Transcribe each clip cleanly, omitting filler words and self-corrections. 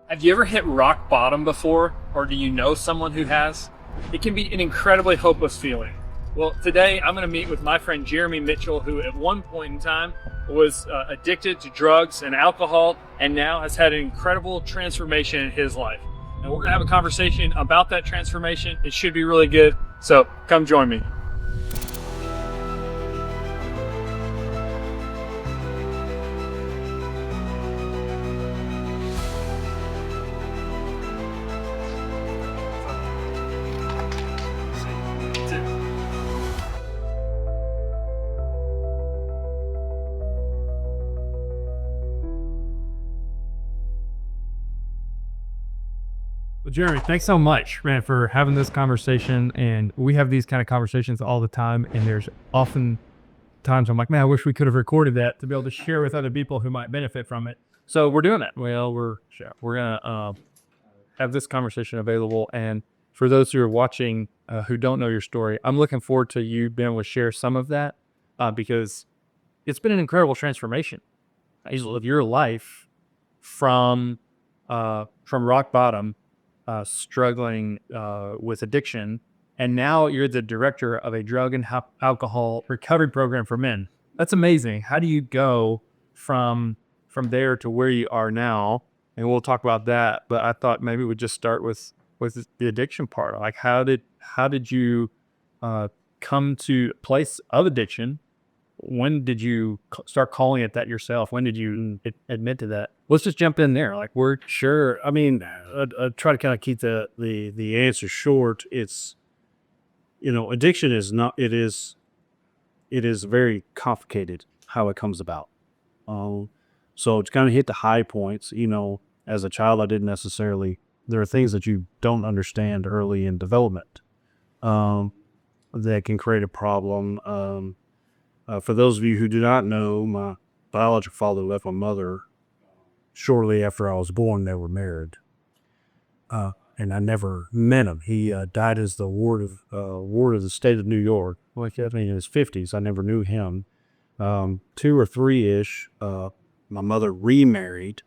Have you ever hit rock bottom before, or do you know someone who has? It can be an incredibly hopeless feeling. Well, today I'm going to meet with my friend Jeremy Mitchell, who at one point in time was addicted to drugs and alcohol, and now has had an incredible transformation in his life. And we're going to have a conversation about that transformation. It should be really good. So come join me. Well, Jeremy, thanks so much, man, for having this conversation. And we have these kind of conversations all the time. And there's often times I'm like, man, I wish we could have recorded that to be able to share with other people who might benefit from it. So we're doing it. Well, we're gonna have this conversation available. And for those who are watching who don't know your story, I'm looking forward to you being able to share some of that because it's been an incredible transformation of your life from rock bottom, struggling with addiction, and now you're the director of a drug and alcohol recovery program for men. That's amazing. How do you go from there to where you are now? And we'll talk about that. But I thought maybe we'd just start with the addiction part. Like, how did you come to a place of addiction? When did you start calling it that yourself? When did you admit to that? Let's just jump in there. Like, we're Sure. I mean, I try to kind of keep the answer short. It's, addiction is not. It is very complicated how it comes about. So to kind of hit the high points, as a child, I didn't necessarily. There are things that you don't understand early in development, that can create a problem. For those of you who do not know, my biological father left my mother shortly after I was born. They were married, and I never met him. He died as the ward of the state of New York. Like, I mean, in his 50s. I never knew him. 2 or 3-ish, my mother remarried,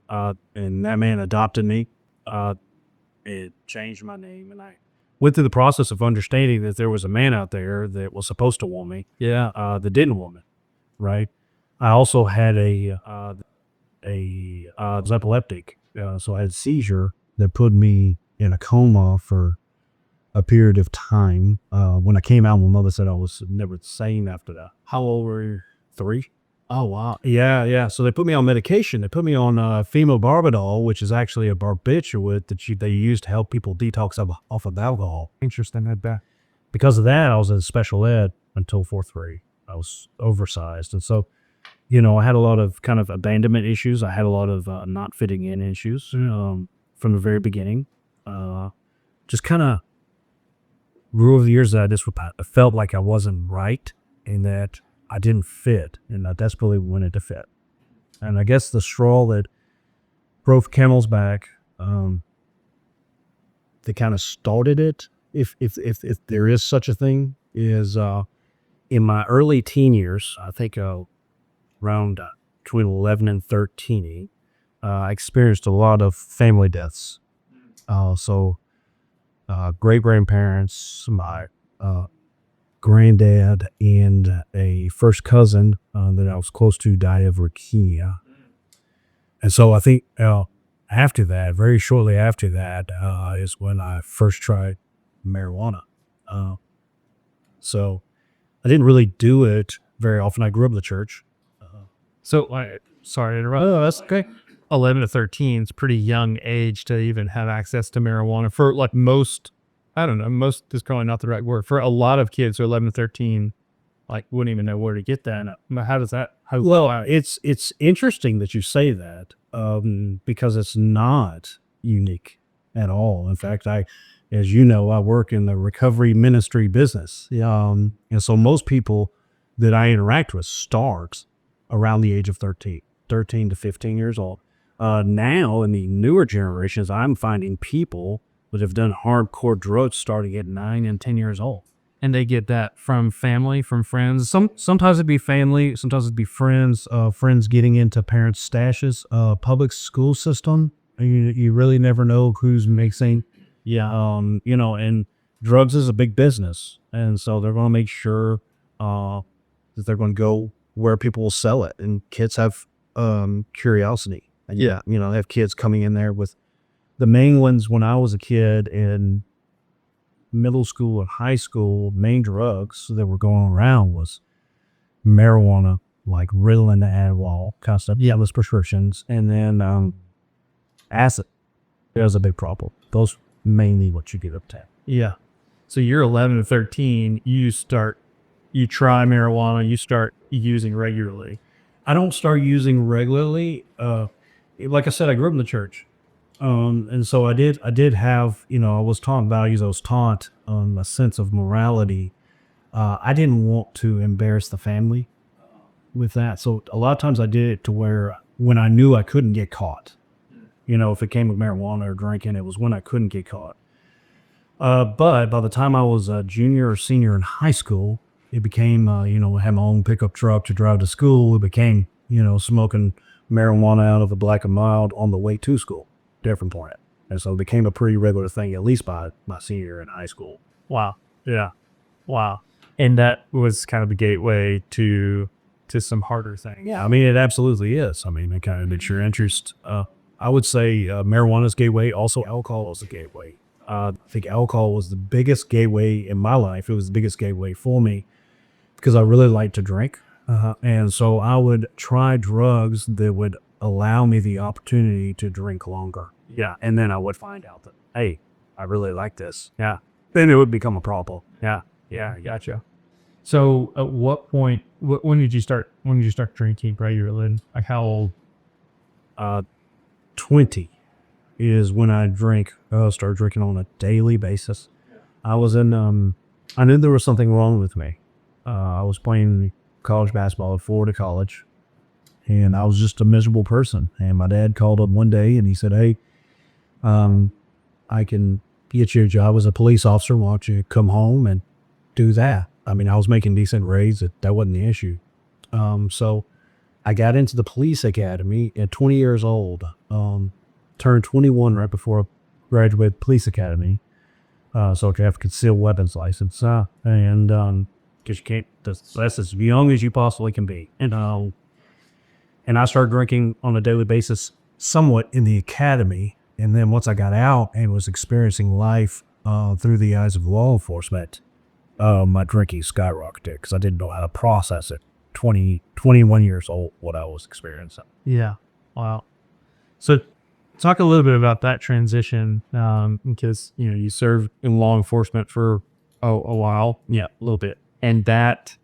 and that man adopted me. It changed my name, and I went through the process of understanding that there was a man out there that was supposed to want me. yeah. That didn't want me, right? I also had was epileptic, so I had a seizure that put me in a coma for a period of time. When I came out, my mother said I was never the same after that. How old were you? 3. Oh, wow. Yeah. So they put me on medication. They put me on phenobarbital, which is actually a barbiturate that they use to help people detox off of alcohol. Interesting. I bet. Because of that, I was in special ed until 4th grade. I was oversized. And so, I had a lot of kind of abandonment issues. I had a lot of not fitting in issues from the very beginning. Just kind of grew over the years that I felt like I wasn't right and that I didn't fit. And I desperately wanted to fit. And I guess the straw that broke camel's back, that kind of started it, if there is such a thing, is in my early teen years. I think around between 11 and 13, I experienced a lot of family deaths. So great grandparents, my granddad, and a first cousin that I was close to died of leukemia. And so I think after that, very shortly after that, is when I first tried marijuana. So I didn't really do it very often. I grew up in the church. Sorry to interrupt. Oh, that's okay. 11 to 13 is pretty young age to even have access to marijuana for like most. I don't know. Most is probably not the right word. For a lot of kids who are 11 to 13, like, wouldn't even know where to get that. How does that? Well, it's interesting that you say that, because it's not unique at all. In fact, as you know, I work in the recovery ministry business. And so most people that I interact with start around the age of 13 to 15 years old. Now in the newer generations, I'm finding people that have done hardcore drugs starting at 9 and 10 years old. And they get that from family, from friends. Sometimes it'd be family, sometimes it'd be friends. Friends getting into parents' stashes. Public school system You really never know who's mixing. Yeah. And drugs is a big business, and so they're going to make sure that they're going to go where people will sell it, and kids have curiosity. And Yeah. they have kids coming in there with the main ones. When I was a kid in middle school and high school, main drugs that were going around was marijuana, like Ritalin, Adderall, kind of stuff. Yeah, those prescriptions, and then acid. There's a big problem. Those mainly what you get up to. Yeah. So you're 11 to 13. You try marijuana. You start using regularly. I don't start using regularly. Like I said, I grew up in the church. And so I did have, I was taught values. I was taught a sense of morality. I didn't want to embarrass the family with that. So a lot of times I did it to where when I knew I couldn't get caught, if it came with marijuana or drinking, it was when I couldn't get caught. But by the time I was a junior or senior in high school, it became, I had my own pickup truck to drive to school. It became, smoking marijuana out of a Black and Mild on the way to school. Different point. And so it became a pretty regular thing, at least by my senior year in high school. Wow. Yeah. Wow. And that was kind of the gateway to some harder things. Yeah, I mean, it absolutely is. I mean, it kind of makes your interest. I would say marijuana's gateway. Also, alcohol is a gateway. I think alcohol was the biggest gateway in my life. It was the biggest gateway for me because I really like to drink. And so I would try drugs that would allow me the opportunity to drink longer. Yeah. And then I would find out that, hey, I really like this. Yeah. Then it would become a problem. Yeah. Yeah. Gotcha. So at what point, when did you start drinking regularly? Like how old? 20 is when I started drinking on a daily basis. I was I knew there was something wrong with me. I was playing college basketball at Florida College, and I was just a miserable person. And my dad called up one day and he said, hey, I can get you a job as a police officer. Why don't you come home and do that? I mean, I was making decent raise. That wasn't the issue. So I got into the police academy at 20 years old. Turned 21 right before I graduated police academy. So I have a concealed weapons license. And because you can't, that's as young as you possibly can be. And I started drinking on a daily basis somewhat in the academy. And then once I got out and was experiencing life through the eyes of law enforcement, my drinking skyrocketed because I didn't know how to process it. 21 years old, what I was experiencing. Yeah. Wow. So talk a little bit about that transition, because, you served in law enforcement for a while. Yeah, a little bit. And that,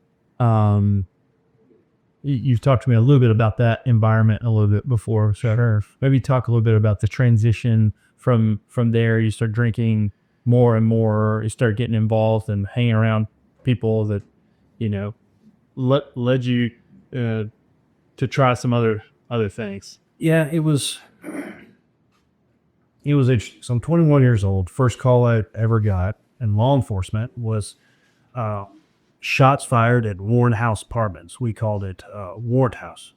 you've talked to me a little bit about that environment a little bit before. So maybe talk a little bit about the transition from there. You start drinking more and more. You start getting involved and hanging around people that, led you to try some other things. Yeah, it was interesting. So I'm 21 years old. First call I ever got in law enforcement was shots fired at Warrant House Apartments. We called it Warrant House.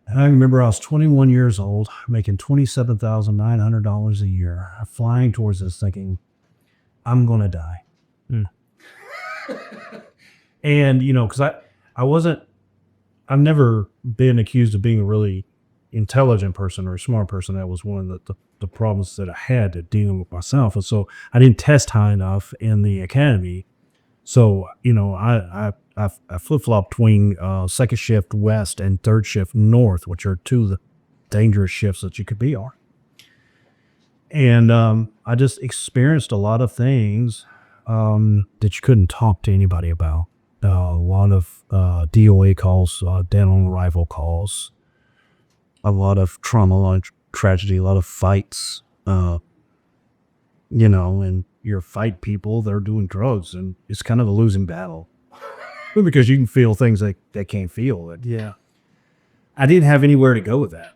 And I remember I was 21 years old, making $27,900 a year, flying towards this thinking, I'm going to die. And, because I've never been accused of being a really intelligent person or a smart person. That was one of the problems that I had at dealing with myself. And so I didn't test high enough in the academy. So, I flip-flop between second shift west and third shift north, which are two of the dangerous shifts that you could be on. And I just experienced a lot of things that you couldn't talk to anybody about. A lot of DOA calls, dead on arrival calls, a lot of trauma, a lot of tragedy, a lot of fights, and you fight people that are doing drugs, and it's kind of a losing battle because you can feel things that they can't feel. And Yeah. I didn't have anywhere to go with that,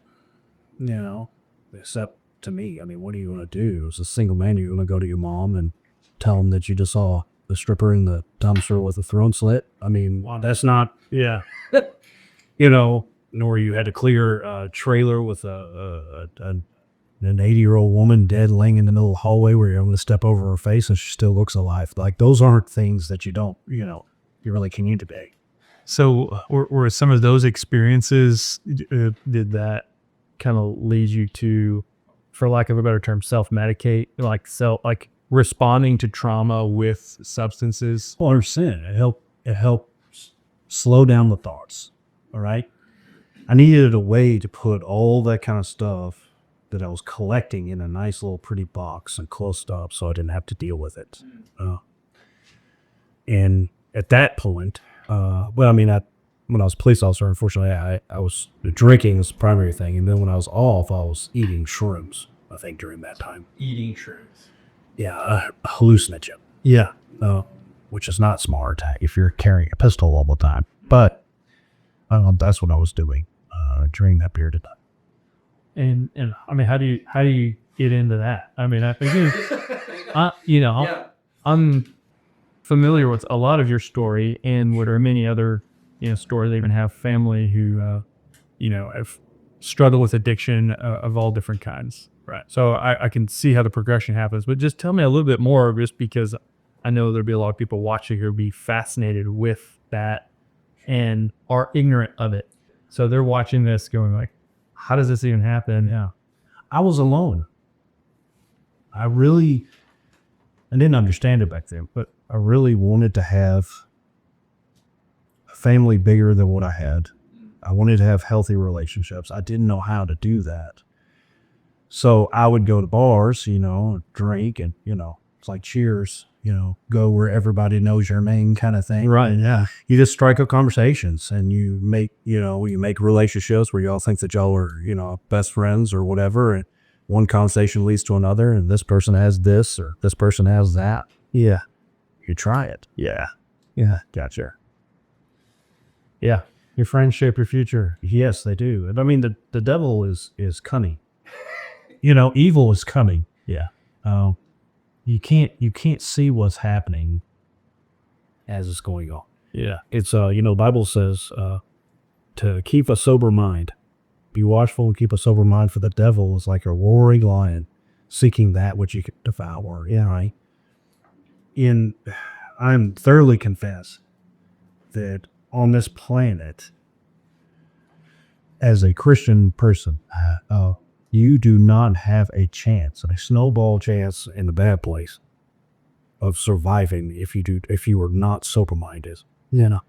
except to me. I mean, what are you going to do? As a single man, you're going to go to your mom and tell them that you just saw the stripper in the dumpster with a throat slit. I mean, Wow. that's not, Yeah. nor you had to clear a trailer with an 80-year-old woman dead laying in the middle of the hallway where you're going to step over her face and she still looks alive. Like, those aren't things that you don't, you really can need to be. So were some of those experiences, did that kind of lead you to, for lack of a better term, self-medicate, like responding to trauma with substances? 100%. It helps slow down the thoughts. All right. I needed a way to put all that kind of stuff that I was collecting in a nice little pretty box and closed up so I didn't have to deal with it. And at that point, when I was a police officer, unfortunately, I was drinking was the primary thing. And then when I was off, I was eating shrooms, I think, during that time. Eating shrooms. Yeah, a hallucinogen. Yeah. Which is not smart if you're carrying a pistol all the time. But that's what I was doing during that period of time. And I mean, how do you get into that? I mean, I think, I'm familiar with a lot of your story, and what are many other, stories. They even have family who, have struggled with addiction of all different kinds. Right. So I can see how the progression happens, but just tell me a little bit more, just because I know there'll be a lot of people watching who will be fascinated with that and are ignorant of it. So they're watching this going like, how does this even happen? Yeah. I was alone. I didn't understand it back then, but I really wanted to have a family bigger than what I had. I wanted to have healthy relationships. I didn't know how to do that. So I would go to bars, drink, and, it's like Cheers, go where everybody knows your name kind of thing. Right. Yeah. You just strike up conversations and you make relationships where y'all think that y'all are, best friends or whatever. And one conversation leads to another, and this person has this or this person has that. Yeah. You try it. Yeah. Yeah. Gotcha. Yeah. Your friends shape your future. Yes, they do. And I mean, the devil is cunning. Evil is cunning. Yeah. You can't see what's happening as it's going on. Yeah. It's the Bible says to keep a sober mind. Be watchful and keep a sober mind, for the devil is like a roaring lion seeking that which he can devour. Yeah, right. I'm thoroughly convinced that on this planet, as a Christian person, you do not have a chance, a snowball chance in the bad place, of surviving if you are not sober minded. And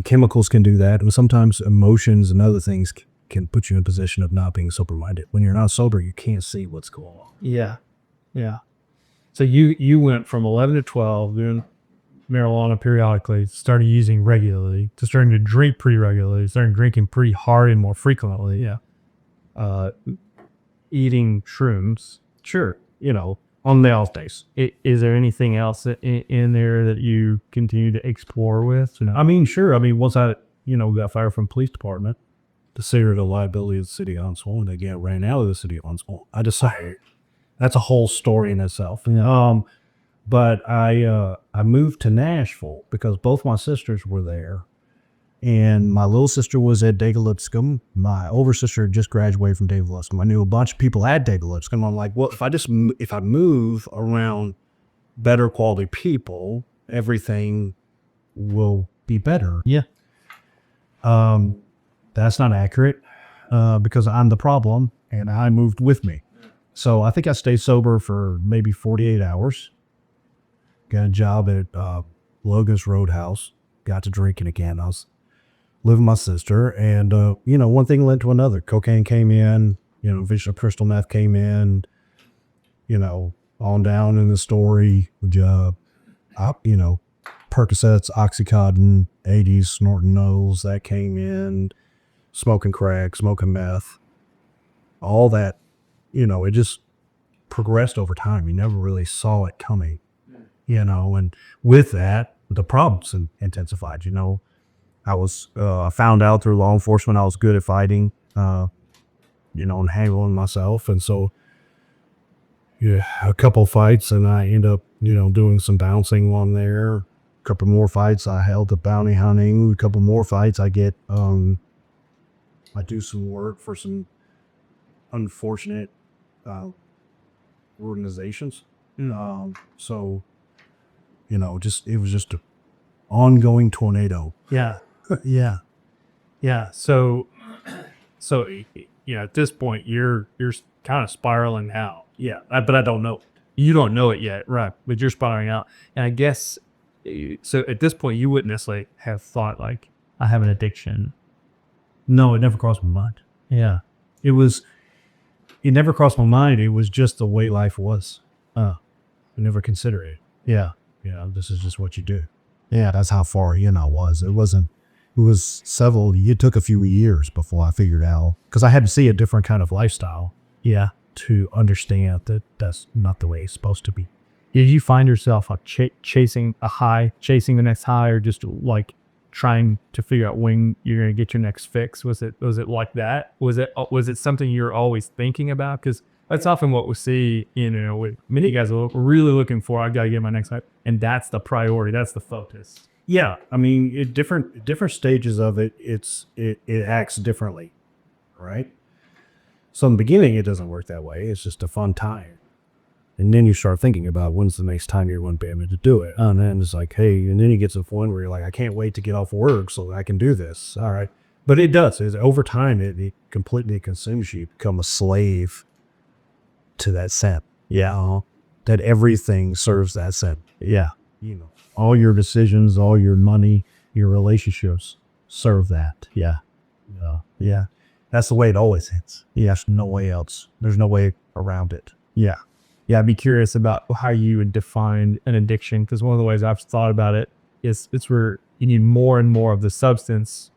chemicals can do that, and sometimes emotions and other things can put you in a position of not being sober minded. When you're not sober, you can't see what's going on. Yeah. Yeah. So you went from 11 to 12 doing marijuana periodically, started using regularly, to starting to drink pretty regularly, starting drinking pretty hard and more frequently. Yeah. Eating shrooms. Sure. On the off days. Is there anything else in there that you continue to explore with? I mean, sure. Once I, got fired from the police department, considered a liability of the city of Huntsville, and again ran out of the city of Huntsville, I decided that's a whole story in itself. But I moved to Nashville because both my sisters were there, and my little sister was at David Lipscomb. My older sister had just graduated from David Lipscomb. I knew a bunch of people at David Lipscomb. I'm like, well, if I move around better quality people, everything will be better. Yeah. That's not accurate, because I'm the problem and I moved with me. So I think I stayed sober for maybe 48 hours. Got a job at Logan's Roadhouse. Got to drinking again. I was living with my sister, and one thing led to another. Cocaine came in, vision of crystal meth came in, on down in the story. Percocets, Oxycontin, 80s, snorting those, that came in. Smoking crack, smoking meth, all that, it just progressed over time. You never really saw it coming, and with that, the problems intensified. I found out through law enforcement I was good at fighting, and handling myself. And so, a couple fights, and I end up, doing some bouncing on there. A couple more fights, I held the bounty hunting. A couple more fights, I get, I do some work for some unfortunate organizations. So, it was just an ongoing tornado. Yeah. Yeah. Yeah. So at this point, you're kind of spiraling out. Yeah, but I don't know. You don't know it yet, right? But you're spiraling out, and I guess so. At this point, you wouldn't necessarily have thought like, I have an addiction. No, it never crossed my mind. Yeah. It never crossed my mind. It was just the way life was. I never considered it. Yeah. This is just what you do. Yeah, that's how far in I was. It took a few years before I figured out, because I had to see a different kind of lifestyle Yeah. to understand that that's not the way it's supposed to be. Did you find yourself chasing a high, chasing the next high, or just like trying to figure out when you're going to get your next fix? Was it like that? Was it something you're always thinking about? Because that's often what we see, with many guys are really looking for, I got to get my next high. And that's the priority. That's the focus. Yeah, I mean, at different stages of it, it acts differently, right? So in the beginning, it doesn't work that way. It's just a fun time, and then you start thinking about when's the next time you're going to be able to do it, and then it's like, hey, and then you get to the point where you're like, I can't wait to get off work so I can do this. All right, but it does. Over time, it completely consumes you. Become a slave to that scent. Yeah, That everything serves that scent. yeah. All your decisions, all your money, your relationships serve that. Yeah. Yeah. That's the way it always is. There's no way else. There's no way around it. Yeah. Yeah. I'd be curious about how you would define an addiction, because one of the ways I've thought about it is it's where you need more and more of the substance,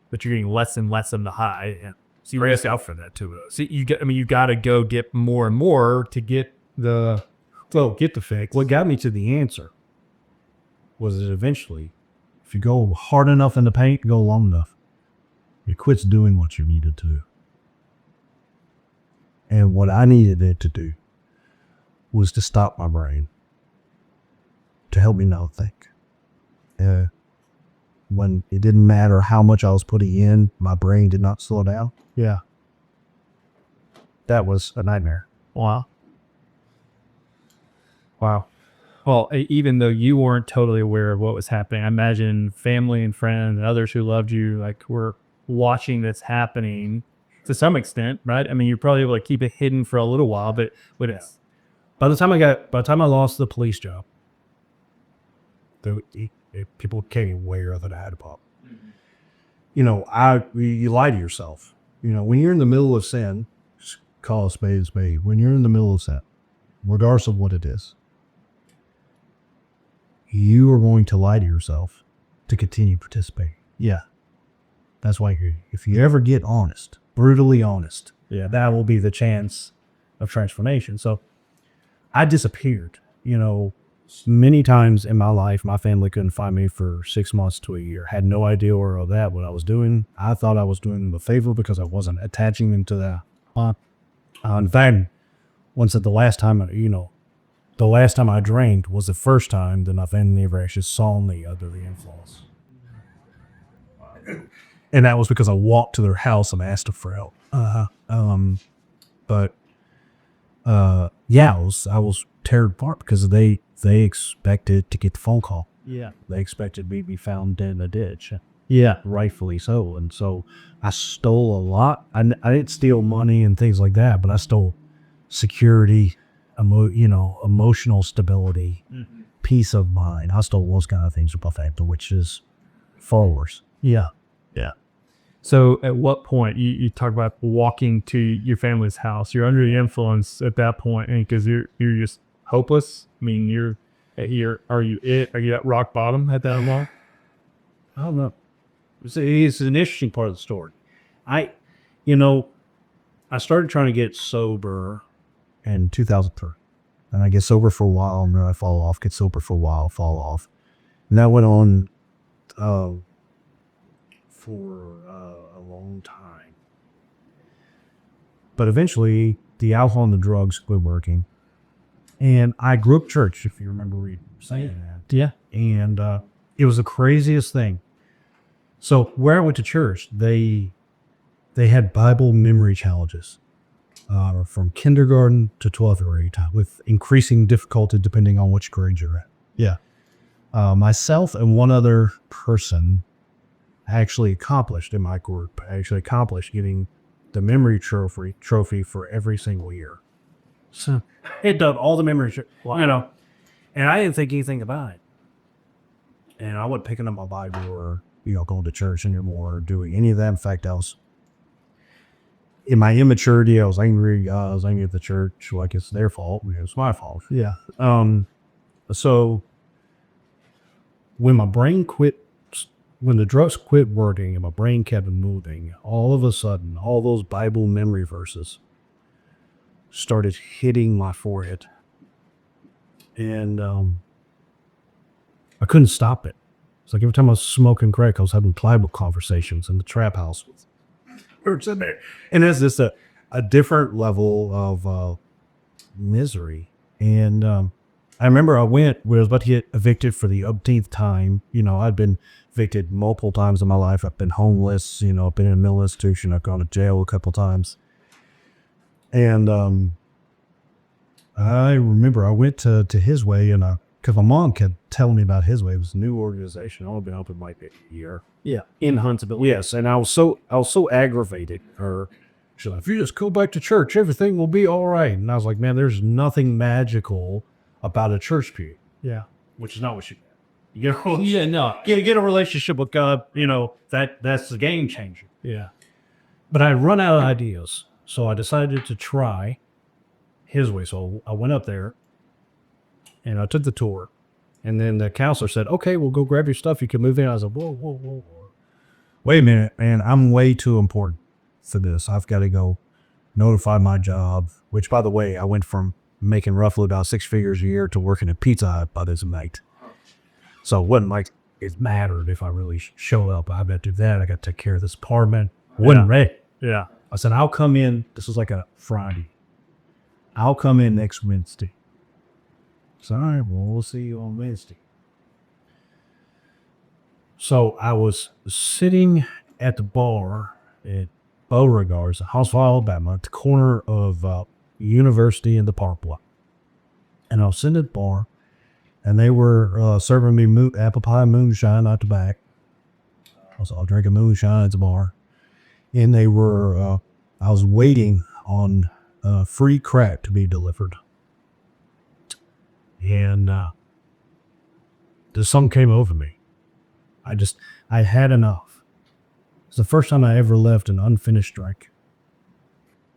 but you're getting less and less of the high. And so you risk out for that too. So you got to go get more and more to get the fix. What got me to the answer was that eventually, if you go hard enough in the paint, go long enough, it quits doing what you needed to do. And what I needed it to do was to stop my brain, to help me not think. When it didn't matter how much I was putting in, my brain did not slow down. Yeah. That was a nightmare. Wow. Well, even though you weren't totally aware of what was happening, I imagine family and friends and others who loved you, like, were watching this happening to some extent, right? I mean, you're probably able to keep it hidden for a little while, but it's By the time I lost the police job, people became aware that I had a problem. You lie to yourself. When you're in the middle of sin, Just call a spade. When you're in the middle of sin, regardless of what it is, you are going to lie to yourself to continue participating. yeah, That's why if you ever get honest, brutally honest, that will be the chance of transformation. So I disappeared. Many times in my life, my family couldn't find me for 6 months to a year. Had no idea what I was doing. I thought I was doing them a favor because I wasn't attaching them to that. In fact, once at the last time I drank was the first time that my family ever actually saw me under the influence. And that was because I walked to their house and asked them for help. I was teared apart because they expected to get the phone call. yeah. They expected me to be found dead in a ditch. Yeah. Rightfully so. And so I stole a lot. I didn't steal money and things like that, but I stole security, emotional stability, peace of mind. I stole those kind of things from my family, which is far worse. Yeah. Yeah. So at what point you talk about walking to your family's house? You're under the influence at that point, and because you're just hopeless. I mean, are you at rock bottom at that long? I don't know. It's an interesting part of the story. I started trying to get sober in 2003. And I get sober for a while, and then I fall off, get sober for a while, fall off. And that went on for a long time. But eventually, the alcohol and the drugs quit working. And I grew up church, if you remember saying that. Yeah. And it was the craziest thing. So where I went to church, they they had Bible memory challenges from kindergarten to 12th grade with increasing difficulty depending on which grade you're at. Yeah. Myself and one other person actually accomplished in my group, getting the memory trophy for every single year. So it done all the memories, you know, and I didn't think anything about it. And I wasn't picking up my Bible or, going to church anymore or doing any of that. In fact, I was, in my immaturity, I was angry. I was angry at the church. Like it's their fault. It's my fault. Yeah. So when my brain quit, when the drugs quit working and my brain kept moving, all of a sudden, all those Bible memory verses started hitting my forehead. And I couldn't stop it. It's like every time I was smoking crack, I was having Bible conversations in the trap house. We're sitting there. And it's just a different level of misery. And I remember I was about to get evicted for the umpteenth time. I'd been evicted multiple times in my life. I've been homeless, I've been in a mental institution. I've gone to jail a couple times. And I remember I went to His Way, and because my mom kept telling me about His Way. It was a new organization. I've only been open like a year. Yeah, in Huntsville. Yes, and I was so aggravated. She's like, if you just go back to church, everything will be all right. And I was like, man, there's nothing magical about a church pew. Yeah. Which is not what you get a relationship with God, that's the game changer. Yeah. But I run out of ideas. So I decided to try His Way. So I went up there and I took the tour. And then the counselor said, okay, we'll go grab your stuff. You can move in. I was like, whoa. Wait a minute, man. I'm way too important for this. I've got to go notify my job, which, by the way, I went from making roughly about 6 figures a year to working at Pizza Hut by this night. So it wasn't like it mattered if I really show up. I got to do that. I got to take care of this apartment. Wasn't ready. Yeah. I said, I'll come in. This was like a Friday. I'll come in next Wednesday. So, all right, well, we'll see you on Wednesday. So I was sitting at the bar at Beauregard's, Huntsville, Alabama, at the corner of University and the Parkway. And I was sitting at the bar, and they were serving me apple pie moonshine out the back. I was all drinking moonshine at the bar. And they were, I was waiting on free crack to be delivered. And something came over me. I had enough. It's the first time I ever left an unfinished drink.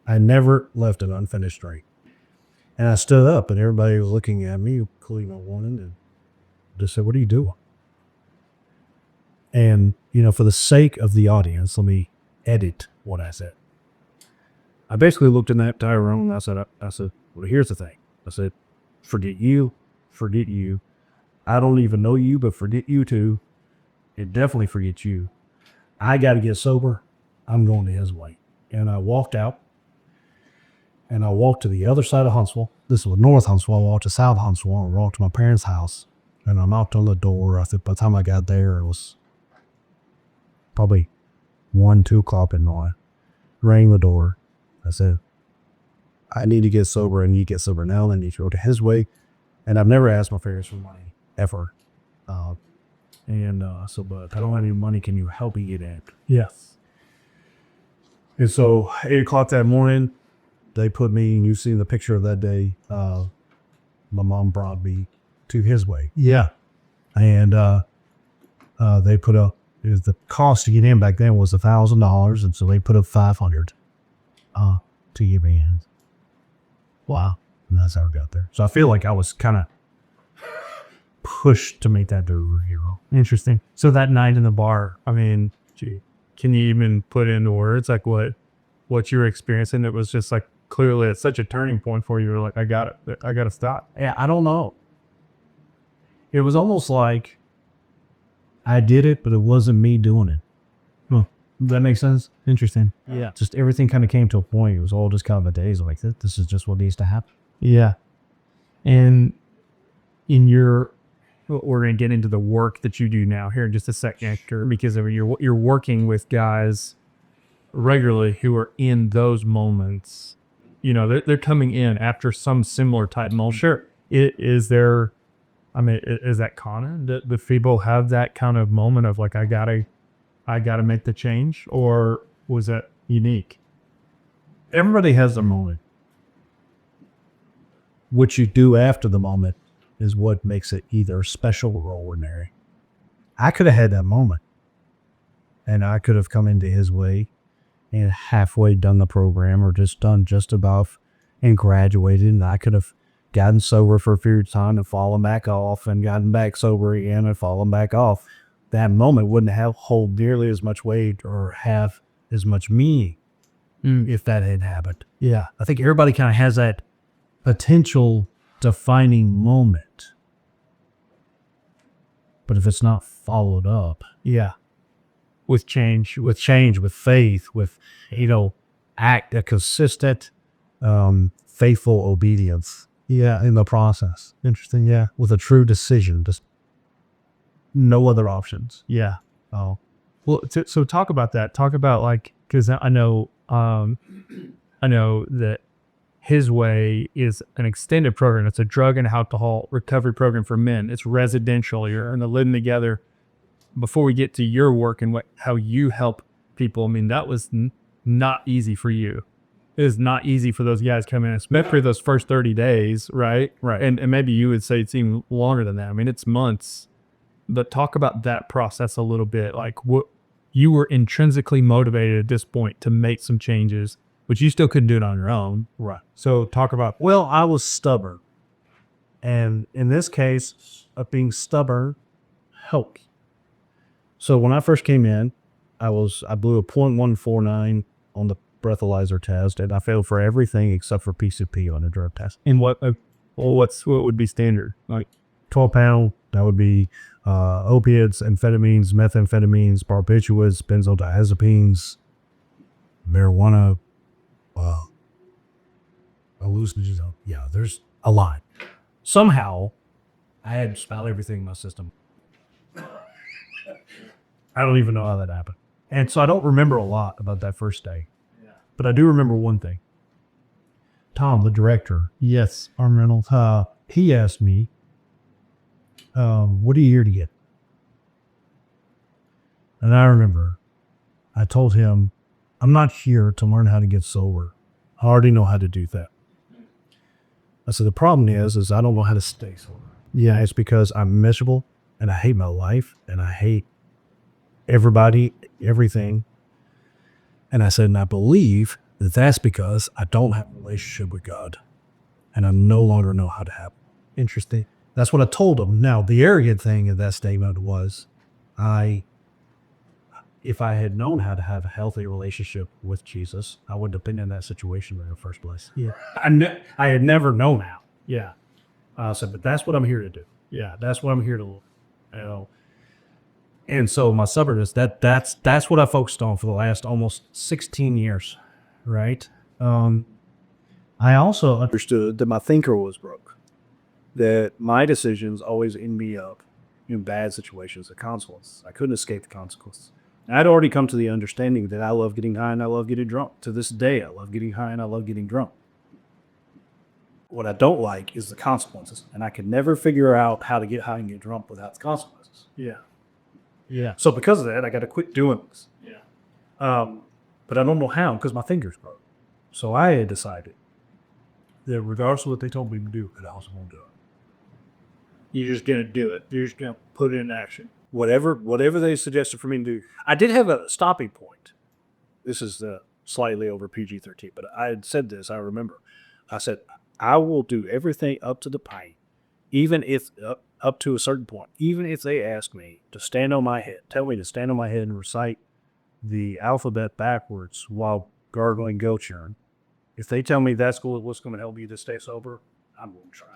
I never left an unfinished drink. And I stood up, and everybody was looking at me, including my woman, and just said, what are you doing? And, for the sake of the audience, let me edit what I said. I basically looked in that entire room, and I said, well, here's the thing. I said, forget you. I don't even know you, but forget you too. And definitely forget you. I got to get sober. I'm going to His Way. And I walked out. And I walked to the other side of Huntsville. This was North Huntsville. I walked to South Huntsville. I walked to my parents' house. And I knocked on the door. I think by the time I got there, it was probably 1, 2 o'clock at night. Rang the door. I said, I need to get sober. I need to get sober now. I need to go to His Way. And I've never asked my parents for money, ever. So, but I don't have any money. Can you help me get in? Yes. And so 8 o'clock that morning, they put me, and you see the picture of that day, my mom brought me to His Way. Yeah. And they put up, the cost to get in back then was $1,000. And so they put up $500 to get me in. Wow. And that's how I got there. So I feel like I was kind of pushed to make that the hero. Interesting. So that night in the bar, I mean, gee, can you even put into words like what you were experiencing? It was just like, clearly it's such a turning point for you. You're like, I got to stop. Yeah, I don't know. It was almost like I did it, but it wasn't me doing it. Huh. Does that make sense? Interesting. Yeah. Just everything kind of came to a point. It was all just kind of a daze like, this is just what needs to happen. Yeah. And we're going to get into the work that you do now here in just a second, Hector, because you're working with guys regularly who are in those moments, you know, they're coming in after some similar type moment. Sure. Is there, I mean, is that common? Do people have that kind of moment of like, I gotta make the change, or was that unique? Everybody has their moment. What you do after the moment is what makes it either special or ordinary. I could have had that moment, and I could have come into his way and halfway done the program, or just done just above and graduated, and I could have gotten sober for a period of time and fallen back off and gotten back sober again and fallen back off. That moment wouldn't have hold nearly as much weight or have as much meaning if that had happened. Yeah, I think everybody kind of has that potential defining moment, but if it's not followed up, With change, with change, with faith, with, a consistent, faithful obedience. Yeah, in the process. Interesting. Yeah, with a true decision, just no other options. yeah. Oh, Well, so talk about that. Talk about like, because I know that His Way is an extended program. It's a drug and alcohol recovery program for men. It's residential. You're living together. Before we get to your work and how you help people, I mean, that was not easy for you. It is not easy for those guys coming in, especially those first 30 days, right? Right. And maybe you would say it's even longer than that. I mean, it's months. But talk about that process a little bit. Like, what you were intrinsically motivated at this point to make some changes, but you still couldn't do it on your own. right. So talk about, Well, I was stubborn. And in this case, of being stubborn helped. So when I first came in, I blew a .149 on the breathalyzer test, and I failed for everything except for PCP on the drug test. and what would be standard? Like, 12 pound, that would be opiates, amphetamines, methamphetamines, barbiturates, benzodiazepines, marijuana, hallucinogens. Yeah, there's a lot. Somehow, I had just about everything in my system. I don't even know how that happened. And so I don't remember a lot about that first day. But I do remember one thing. Tom, the director, yes, Arm Reynolds, he asked me, what are you here to get? And I remember I told him, I'm not here to learn how to get sober. I already know how to do that. I said, the problem is I don't know how to stay sober. Yeah, it's because I'm miserable and I hate my life and I hate everybody, everything. And I said, and I believe that that's because I don't have a relationship with God and I no longer know how to have it. interesting. That's what I told him. Now, the arrogant thing of that statement was, if I had known how to have a healthy relationship with Jesus, I wouldn't have been in that situation in the first place. Yeah, I had never known how. Yeah. I said, but that's what I'm here to do. Yeah, that's what I'm here to learn. And so my stubbornness, that's what I focused on for the last almost 16 years, right? I also understood that my thinker was broke, that my decisions always end me up in bad situations, the consequences. I couldn't escape the consequences. I'd already come to the understanding that I love getting high and I love getting drunk. To this day, I love getting high and I love getting drunk. What I don't like is the consequences, and I can never figure out how to get high and get drunk without the consequences. yeah. So because of that, I got to quit doing this. Yeah. But I don't know how because my fingers broke. So I had decided that regardless of what they told me to do, that I was going to do it. You're just gonna do it. You're just gonna put it in action. Whatever they suggested for me to do. I did have a stopping point. This is slightly over PG-13, but I had said this, I remember. I said, I will do everything up to the pint, even if up to a certain point, even if they ask me to stand on my head, tell me to stand on my head and recite the alphabet backwards while gargling goat urine. If they tell me that's what's going to help you to stay sober, I'm going to try it.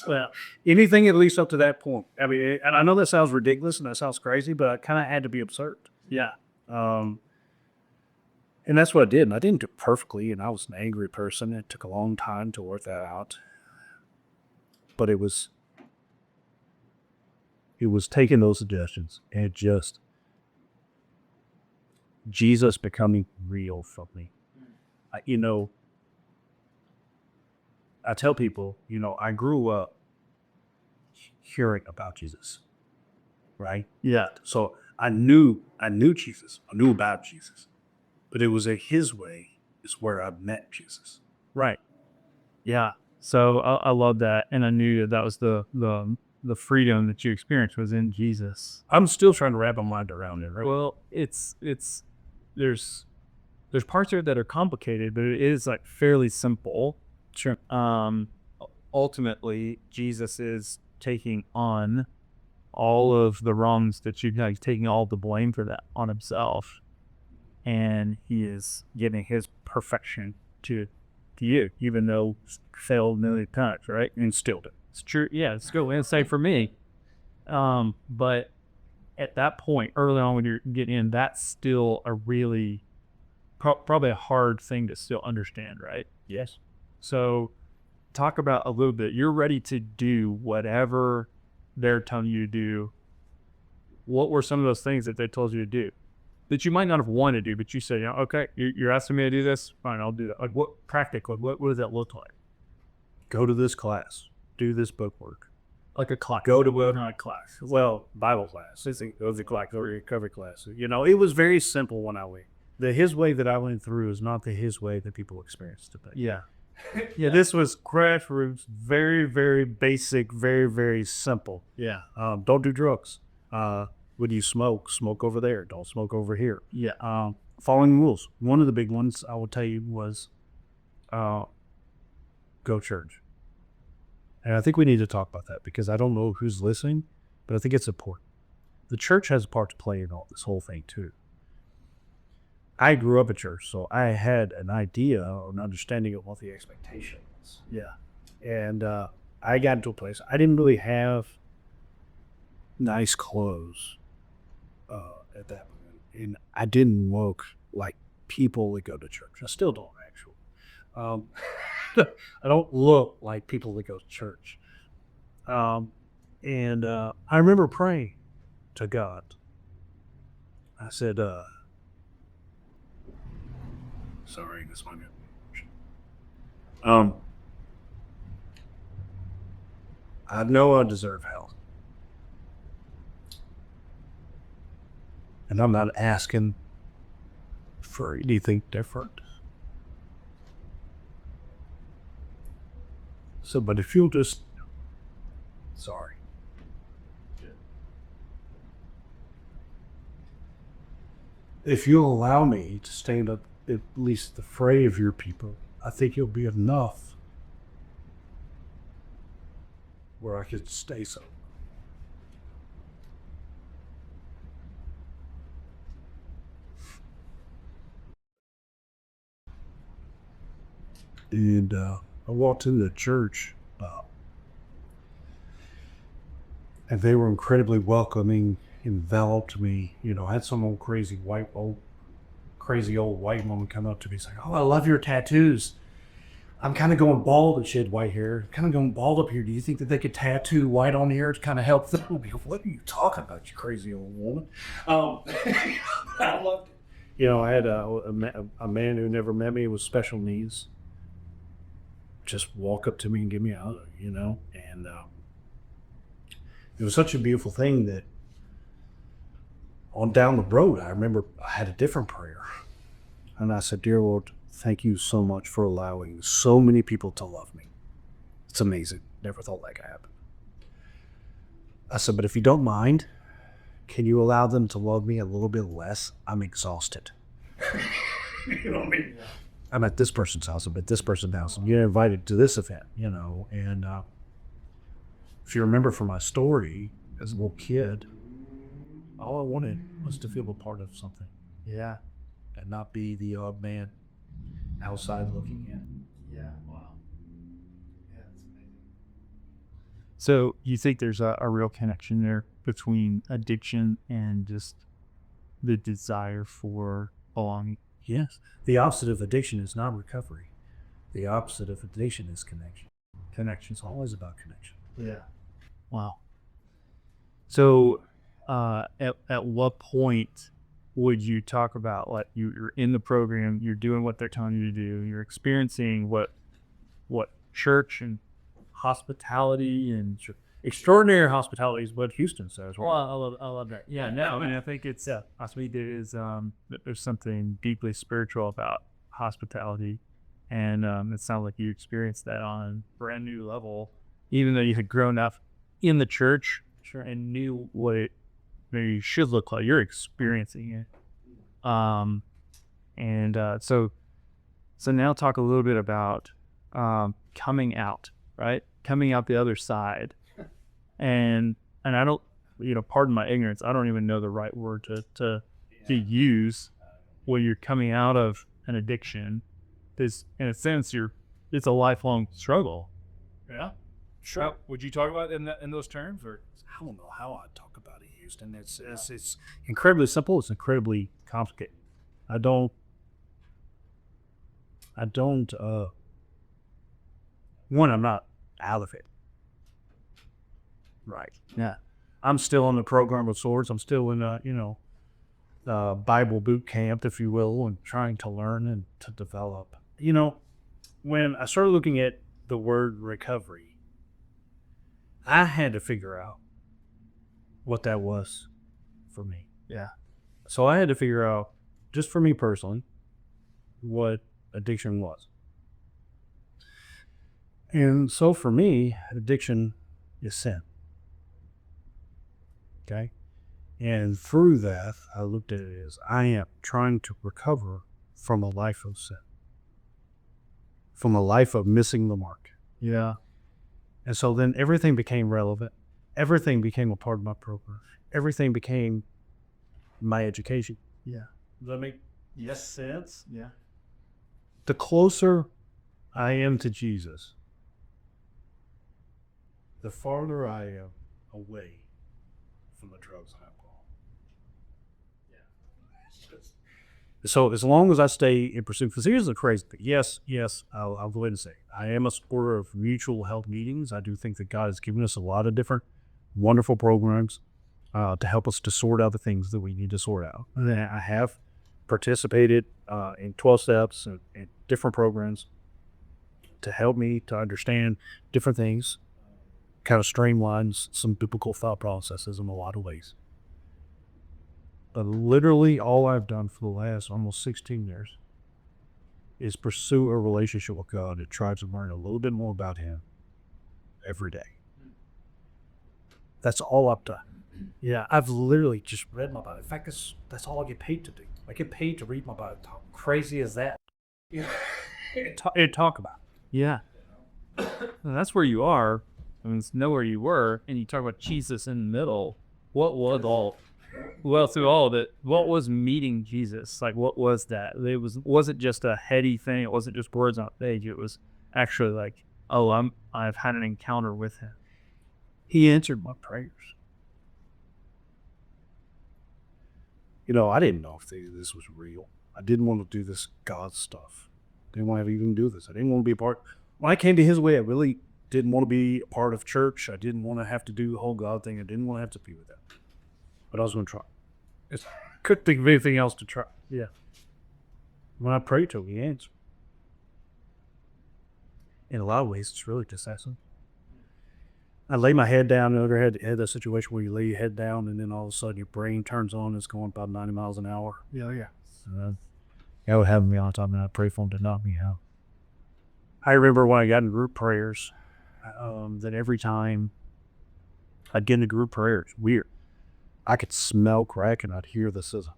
Well, anything at least up to that point. I mean, and I know that sounds ridiculous and that sounds crazy, but I kind of had to be absurd. Yeah. And that's what I did. And I didn't do it perfectly, and I was an angry person. It took a long time to work that out. But it was taking those suggestions and just Jesus becoming real for me. I tell people, I grew up hearing about Jesus, right? Yeah. So I knew Jesus. I knew about Jesus, but it was his way is where I met Jesus. Right. Yeah. So I love that, and I knew that was the freedom that you experienced was in Jesus. I'm still trying to wrap my mind around it, right? Well, it's there's parts of it that are complicated, but it is like fairly simple. Sure. Ultimately, Jesus is taking on all of the wrongs that you've done. He's taking all the blame for that on himself, and he is giving his perfection to you, even though failed many times, right? And still do. It's true. Yeah, it's good. And same for me. But at that point, early on when you're getting in, that's still a really probably a hard thing to still understand, right? Yes. So talk about a little bit. You're ready to do whatever they're telling you to do. What were some of those things that they told you to do that you might not have wanted to do, but you said, okay, you're asking me to do this, fine, I'll do that. Like what practically, what does that look like? Go to this class. Do this book work. Like a class. Go to not a class. Well, Bible class. It was a recovery class. It was very simple when I went. His way that I went through is not his way that people experience today. Yeah. Yeah, this was grassroots, very, very basic, very, very simple. Yeah. Don't do drugs. When you smoke over there. Don't smoke over here. Yeah. Following rules. One of the big ones I will tell you was go church. And I think we need to talk about that because I don't know who's listening, but I think it's important. The church has a part to play in all this whole thing too. I grew up at church, so I had an idea or an understanding of what the expectation was. Yeah. And I got into a place. I didn't really have nice clothes at that point. And I didn't look like people that go to church. I still don't, actually. I don't look like people that go to church. And I remember praying to God. I said, sorry, this one. I know I deserve hell. And I'm not asking for anything different. So, but if you'll just, sorry. If you'll allow me to stand up at least the fray of your people, I think it'll be enough where I could stay so. And I walked into the church, and they were incredibly welcoming, enveloped me. I had some old crazy old white woman come up to me, saying, "Oh, I love your tattoos. I'm kind of going bald," and she had white hair. "Kind of going bald up here. Do you think that they could tattoo white on here to kind of help them?" I'm like, "What are you talking about, you crazy old woman?" I loved it. I had a man who never met me with special needs just walk up to me and give me a hug, and it was such a beautiful thing that on down the road, I remember I had a different prayer, and I said, "Dear Lord, thank you so much for allowing so many people to love me. It's amazing. Never thought that could happen." I said, "But if you don't mind, can you allow them to love me a little bit less? I'm exhausted." You know what I mean? Yeah. I'm at this person's house, I'm at this person's house, and you're invited to this event, and if you remember from my story, as a little kid, all I wanted was to feel a part of something. Yeah. And not be the odd man outside looking in. Yeah. Wow. Yeah, that's amazing. So you think there's a real connection there between addiction and just the desire for belonging? Yes. The opposite of addiction is not recovery. The opposite of addiction is connection. Connection's always about connection. Yeah. Wow. So at what point would you talk about, like, you're in the program, you're doing what they're telling you to do, you're experiencing what church and hospitality and Extraordinary hospitality is what Houston says. well, I love that. Yeah, no, and I think it's hospitality is that there's something deeply spiritual about hospitality, and it sounds like you experienced that on a brand new level, even though you had grown up in the church and knew what it maybe should look like. You're experiencing it, so now talk a little bit about coming out, right? Coming out the other side. And I don't, pardon my ignorance, I don't even know the right word to use when you're coming out of an addiction. Is, in a sense, it's a lifelong struggle. Yeah, sure. Would you talk about it in those terms, or? I don't know how I talk about it, Houston. It's incredibly simple. It's incredibly complicated. I don't. One, I'm not out of it. Right. Yeah. I'm still in the program of sorts. I'm still in Bible boot camp, if you will, and trying to learn and to develop. When I started looking at the word recovery, I had to figure out what that was for me. Yeah. So I had to figure out, just for me personally, what addiction was. And so for me, addiction is sin. Okay? And through that, I looked at it as I am trying to recover from a life of sin, from a life of missing the mark. Yeah. And so then everything became relevant. Everything became a part of my program. Everything became my education. Yeah. Does that make sense? Yeah. The closer I am to Jesus, the farther I am away from the drugs and alcohol. Yeah. So as long as I stay in pursuit, because here's the crazy thing. Yes, I'll go ahead and say, I am a supporter of mutual health meetings. I do think that God has given us a lot of different wonderful programs to help us to sort out the things that we need to sort out. And I have participated in 12 steps and different programs to help me to understand different things, kind of streamlines some biblical thought processes in a lot of ways. But literally all I've done for the last almost 16 years is pursue a relationship with God and try to learn a little bit more about Him every day. That's all I've done. Yeah, I've literally just read my Bible. In fact, that's all I get paid to do. I get paid to read my Bible. How crazy is that? Yeah, and talk about it. Yeah. Well, that's where you are. I mean, it's know where you were, and you talk about Jesus in the middle. What was through all of it, what was meeting Jesus? Like, what was that? It wasn't just a heady thing. It wasn't just words on a page. It was actually like, oh, I've had an encounter with Him. He answered my prayers. I didn't know if this was real. I didn't want to do this God stuff. Didn't want to even do this. I didn't want to be a part. When I came to His way, I really didn't want to be a part of church. I didn't want to have to do the whole God thing. I didn't want to have to be with that. But I was going to try. I couldn't think of anything else to try. Yeah. When I prayed to Him, He answered. In a lot of ways, it's really just that simple. I lay my head down. I never had that situation where you lay your head down and then all of a sudden your brain turns on and it's going about 90 miles an hour. Yeah. That would happen to me all the time, and I pray for Him to knock me out. I remember when I got in group prayers, that every time I'd get into group prayers, weird, I could smell crack and I'd hear the sizzle.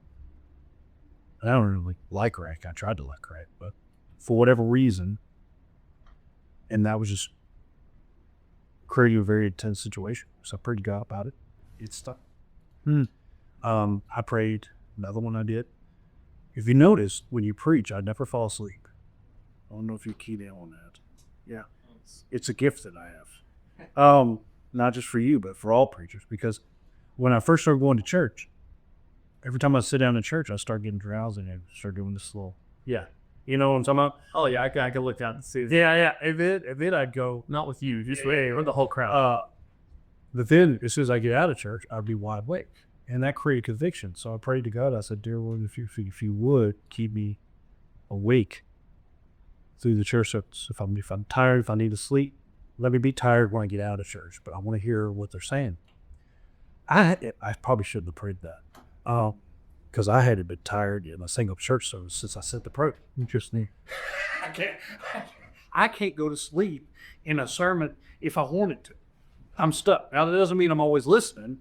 I don't really like crack. I tried to like crack, but for whatever reason, and that was just creating a very intense situation. So I prayed to God about it. It stuck. I prayed. Another one I did. If you notice, when you preach, I never fall asleep. I don't know if you keyed in on that. Yeah. It's a gift that I have. Not just for you, but for all preachers. Because when I first started going to church, every time I sit down in church, I start getting drowsy and I start doing this little, You know what I'm talking about? Oh, yeah, I can look down and see that. Yeah. And then I'd go, Not with you, just with the whole crowd. but then as soon as I get out of church, I'd be wide awake. And that created conviction. So I prayed to God. I said, dear Lord, if you would keep me awake through the church service. If I'm tired, if I need to sleep, let me be tired when I get out of church. But I want to hear what they're saying. I probably shouldn't have prayed that. Because I hadn't been tired in a single church service since I said the prayer. Interesting. I can't go to sleep in a sermon if I wanted to. I'm stuck. Now, that doesn't mean I'm always listening,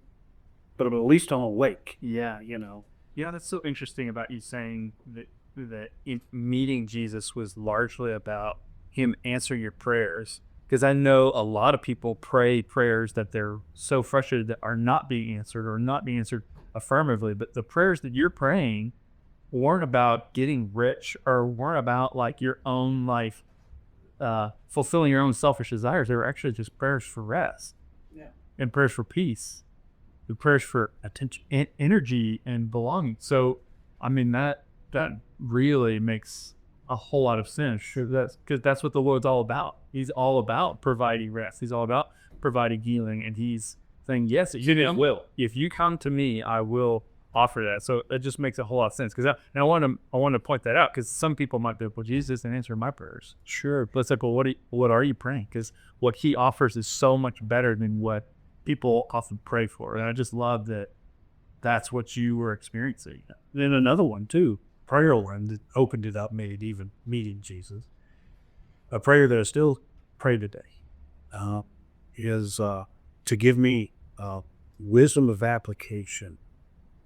but at least I'm awake. Yeah. You know? Yeah, that's so interesting about you saying that meeting Jesus was largely about him answering your prayers. Because I know a lot of people pray prayers that they're so frustrated that are not being answered or not being answered affirmatively. But the prayers that you're praying weren't about getting rich or weren't about like your own life, fulfilling your own selfish desires. They were actually just prayers for rest, and prayers for peace, and prayers for attention, and energy, and belonging. So, I mean that really makes a whole lot of sense. That's because that's what the Lord's all about. He's all about providing rest. He's all about providing healing, and He's saying, "Yes, if you come to me, I will offer that." So it just makes a whole lot of sense. Because I want to point that out because some people might be, well, Jesus didn't answer my prayers. Sure, but it's like, well, what are you praying? Because what He offers is so much better than what people often pray for, and I just love that. That's what you were experiencing. Then another one too, prayer one that opened it up, made even meeting Jesus. A prayer that I still pray today is to give me wisdom of application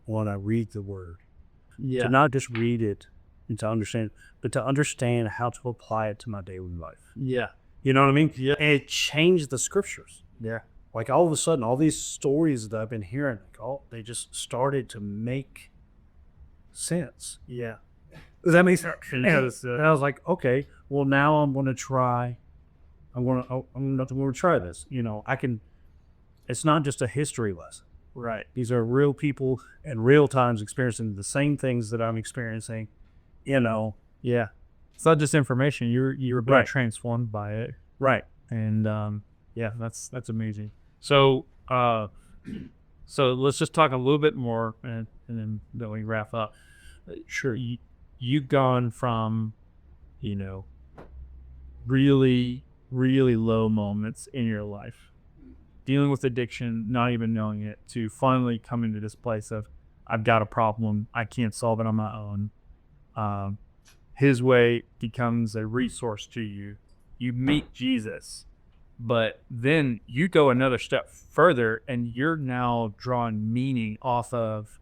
when I read the Word. Yeah. To not just read it and to understand, but to understand how to apply it to my daily life. Yeah. You know what I mean? Yeah. And it changed the scriptures. Yeah. Like all of a sudden, all these stories that I've been hearing, they just started to make sense. Yeah. Does that make sense? Yeah, And I was like, okay, well now I'm going to try. I'm going to try this. You know, it's not just a history lesson. Right. These are real people in real times experiencing the same things that I'm experiencing. You know. Yeah. It's not just information. You're being Right. transformed by it. Right. And yeah, that's amazing. So so let's just talk a little bit more, and then we wrap up. Sure, you've gone from, really, really low moments in your life, dealing with addiction, not even knowing it, to finally coming to this place of, I've got a problem, I can't solve it on my own. His way becomes a resource to you. You meet Jesus. But then you go another step further, and you're now drawing meaning off of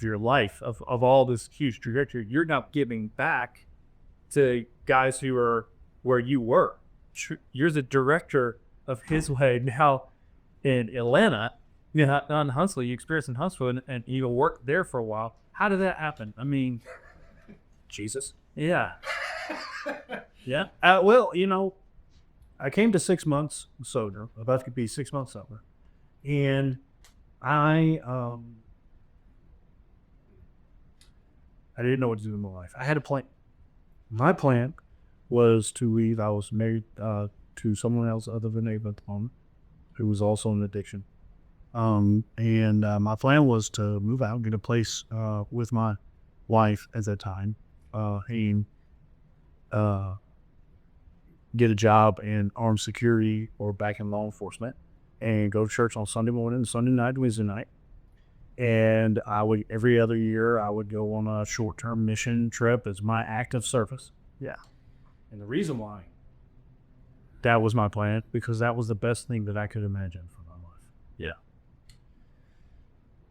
your life, of all this huge trajectory. You're now giving back to guys who are where you were. You're the director of His way now in Atlanta, not in Huntsville. You experienced in Huntsville, and you worked there for a while. How did that happen? I mean, Jesus. yeah. Yeah. Well, I came to 6 months sober, about to be 6 months sober, and I didn't know what to do in my life. I had a plan. My plan was to leave. I was married to someone else other than Ava at the moment, who was also in addiction. And my plan was to move out, get a place with my wife at that time, and get a job in armed security or back in law enforcement, and go to church on Sunday morning, Sunday night, Wednesday night. And every other year, I would go on a short-term mission trip as my act of service. Yeah. And the reason why that was my plan, because that was the best thing that I could imagine for my life. Yeah.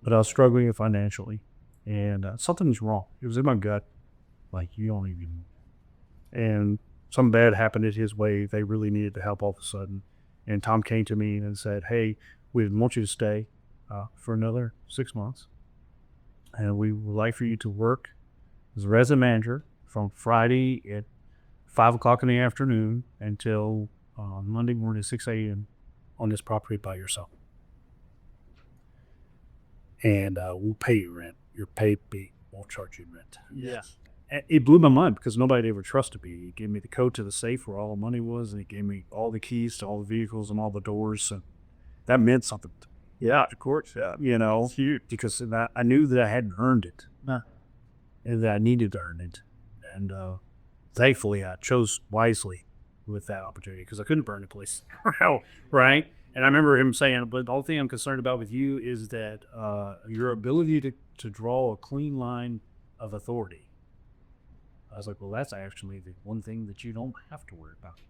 But I was struggling financially, and something was wrong. It was in my gut. Like, you don't even... And something bad happened at His way. They really needed the help all of a sudden. And Tom came to me and said, hey, we want you to stay for another 6 months. And we would like for you to work as a resident manager from Friday at 5 o'clock in the afternoon until Monday morning at 6 a.m. on this property by yourself. And we'll pay you rent. Your pay won't charge you rent. Yeah. It blew my mind because nobody ever trusted me. He gave me the code to the safe where all the money was, and he gave me all the keys to all the vehicles and all the doors. And that meant something to me. Yeah, of course. You know, because I knew that I hadn't earned it, and that I needed to earn it, and thankfully I chose wisely with that opportunity because I couldn't burn the place. Right? And I remember him saying, "But the only thing I'm concerned about with you is that your ability to draw a clean line of authority." I was like, "Well, that's actually the one thing that you don't have to worry about."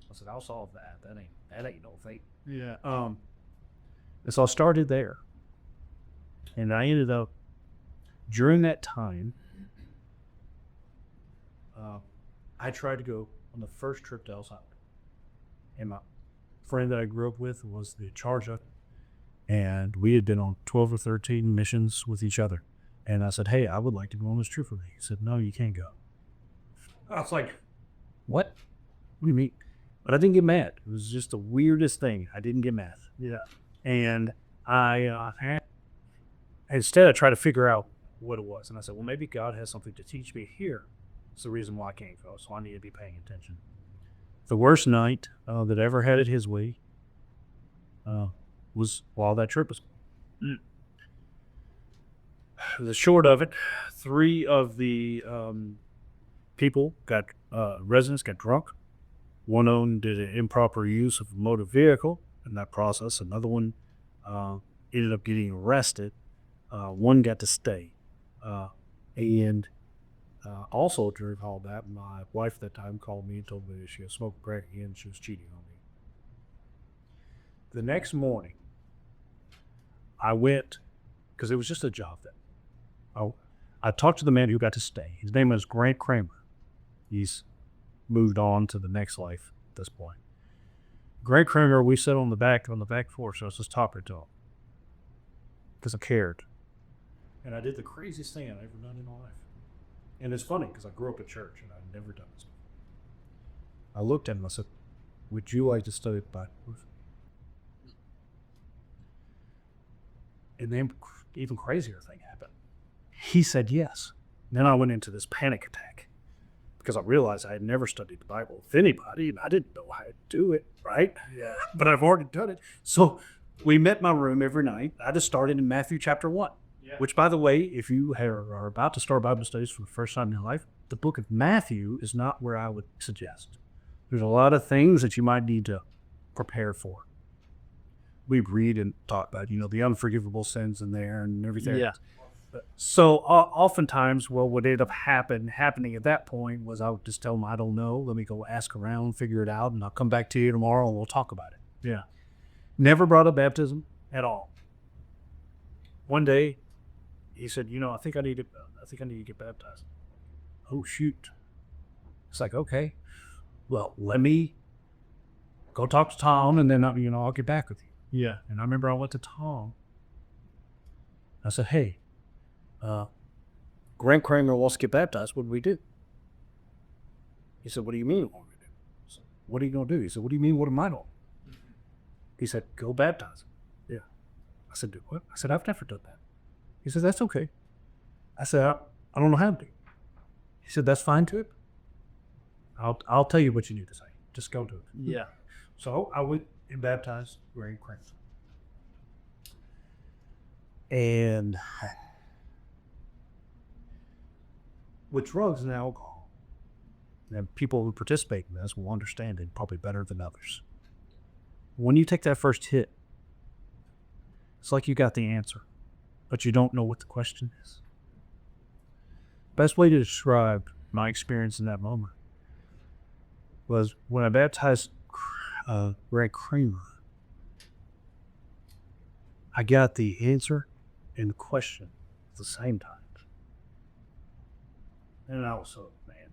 I said, "I'll solve that. That ain't no thing." Yeah. And so I started there. And I ended up, during that time, I tried to go on the first trip to El Salvador. And my friend that I grew up with was the charge of, and we had been on 12 or 13 missions with each other. And I said, "Hey, I would like to go on this trip with you." He said, "No, you can't go." I was like, "What? What do you mean?" But I didn't get mad. It was just the weirdest thing. I didn't get mad. Yeah. And instead I tried to figure out what it was. And I said, well, maybe God has something to teach me here. It's the reason why I can't go. So I need to be paying attention. The worst night that I ever had it his way was while that trip was. The short of it, 3 of the residents got drunk. One of them did an improper use of a motor vehicle in that process. Another one ended up getting arrested. One got to stay. And also during all that, my wife at that time called me and told me that she was smoking crack again and she was cheating on me. The next morning, I went, because it was just a job then. I talked to the man who got to stay. His name was Grant Kramer. He's moved on to the next life at this point. Grant Kramer, we sat on the back porch, so I was just talking to him because I cared. And I did the craziest thing I've ever done in my life. And it's funny because I grew up in church and I'd never done this before. I looked at him and I said, "Would you like to study the Bible?" And then even crazier thing happened. He said yes. And then I went into this panic attack because I realized I had never studied the Bible with anybody and I didn't know how to do it, right? Yeah. But I've already done it. So we met in my room every night. I just started in Matthew chapter 1, which, by the way, if you are about to start Bible studies for the first time in your life, the book of Matthew is not where I would suggest. There's a lot of things that you might need to prepare for. We read and talk about, the unforgivable sins in there and everything. Yeah. So oftentimes, what ended up happening at that point was I would just tell them, "I don't know. Let me go ask around, figure it out, and I'll come back to you tomorrow and we'll talk about it." Yeah. Never brought up baptism at all. One day, he said, I think I need to get baptized." Oh, shoot. It's like, okay, well, let me go talk to Tom and then, I'll get back with you. Yeah. And I remember I went to Tom. I said, "Hey, Grant Kramer wants to get baptized. What do we do?" He said, "What do you mean what do we do?" I said, "What are you going to do?" He said, "What do you mean, what am I doing?" He said, "Go baptize him." Yeah. I said, "Do what?" I said, "I've never done that." He said, "That's okay." I said, I don't know how to do." He said, "That's fine too. I'll tell you what you need to say. Just go do it." Yeah. So I went and baptized Grant Kramer. And with drugs and alcohol, and people who participate in this will understand it probably better than others. When you take that first hit, it's like you got the answer, but you don't know what the question is. Best way to describe my experience in that moment was when I baptized Grant Kramer, I got the answer and the question at the same time. And I was hooked, man.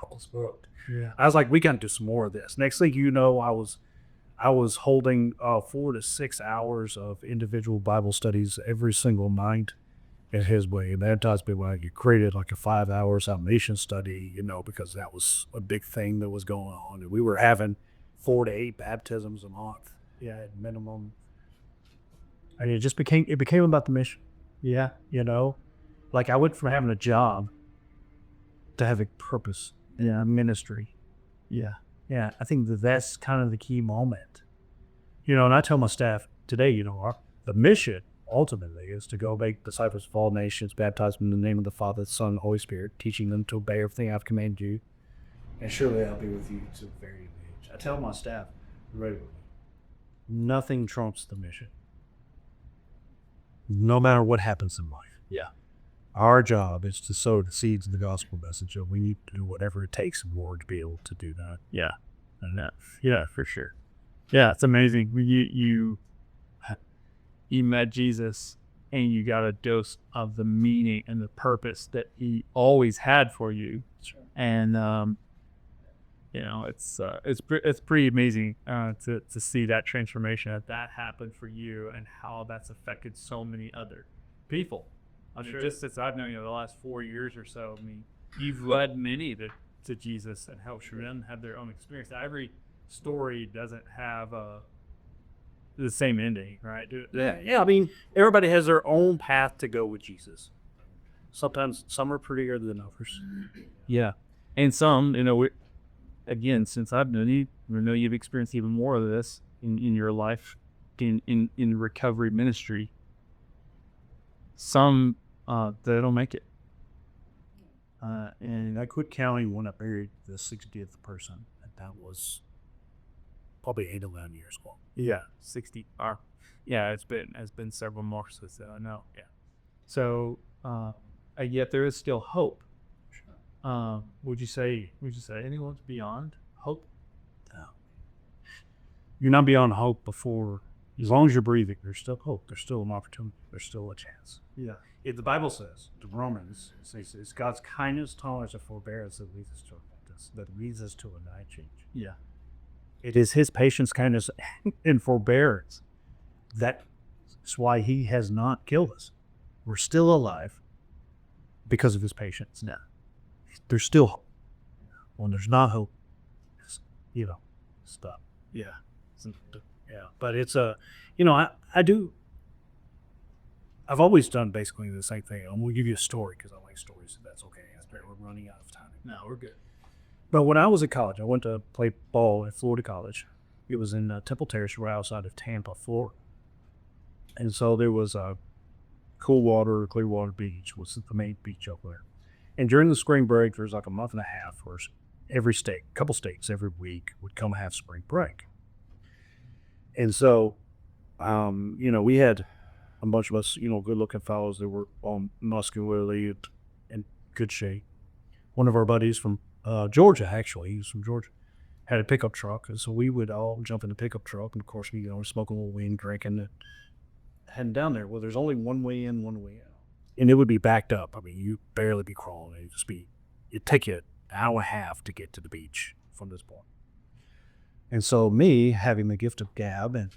I was hooked. Yeah. I was like, we got to do some more of this. Next thing you know, I was holding 4 to 6 hours of individual Bible studies every single night in his way. And that times me when I created like a 5-hour salvation study, because that was a big thing that was going on. And we were having 4 to 8 baptisms a month. Yeah, at minimum. And it became about the mission. Yeah. Like I went from having a job to having purpose in a ministry. Yeah. Yeah, I think that's kind of the key moment. And I tell my staff, today, the mission ultimately is to go make disciples of all nations, baptize them in the name of the Father, the Son, and the Holy Spirit, teaching them to obey everything I've commanded you. And surely I'll be with you to the very end. I tell my staff regularly, nothing trumps the mission. No matter what happens in life. Yeah. Our job is to sow the seeds of the gospel message, and we need to do whatever it takes in order to be able to do that. Yeah. Yeah, for sure. Yeah, it's amazing. You met Jesus and you got a dose of the meaning and the purpose that he always had for you. Sure. And it's pretty amazing to see that transformation, that happened for you, and how that's affected so many other people. I mean, just since I've known you the last 4 years or so, I mean, you've led many to Jesus and helped them have their own experience. Every story doesn't have the same ending, right? Yeah. I mean, everybody has their own path to go with Jesus. Sometimes some are prettier than others. Yeah, and some, again, since I've known you, I know you've experienced even more of this in your life, in recovery ministry. Some they don't make it. And I quit counting when I buried the 60th person, and that was probably 8 or 9 years ago. Yeah, 60. Yeah, it's been several more since I know. Yeah. So, yet there is still hope. Would you say anyone's beyond hope? No. You're not beyond hope before, as long as you're breathing, there's still hope. There's still an opportunity. There's still a chance. Yeah. The Bible says, the Romans, it's God's kindness, tolerance, and forbearance that leads us to a night change. Yeah. It is his patience, kindness, and forbearance. That's why he has not killed us. We're still alive because of his patience. Yeah. There's still hope. When there's not hope, stop. Yeah. Yeah. But it's I've always done basically the same thing. I'm going to give you a story because I like stories, if that's okay. We're running out of time. No, we're good. But when I was at college, I went to play ball at Florida College. It was in Temple Terrace, right outside of Tampa, Florida. And so there was a Clearwater Beach was the main beach up there. And during the spring break, there's like a month and a half where every state, a couple states every week would come have spring break. And so, we had a bunch of us, good-looking fellows that were all muscularly in good shape. One of our buddies from Georgia, actually, he was from Georgia, had a pickup truck. And so we would all jump in the pickup truck. And, of course, we smoking a little weed, drinking, and heading down there. Well, there's only one way in, one way out. And it would be backed up. I mean, you'd barely be crawling. It'd take you an hour and a half to get to the beach from this point. And so me, having the gift of gab and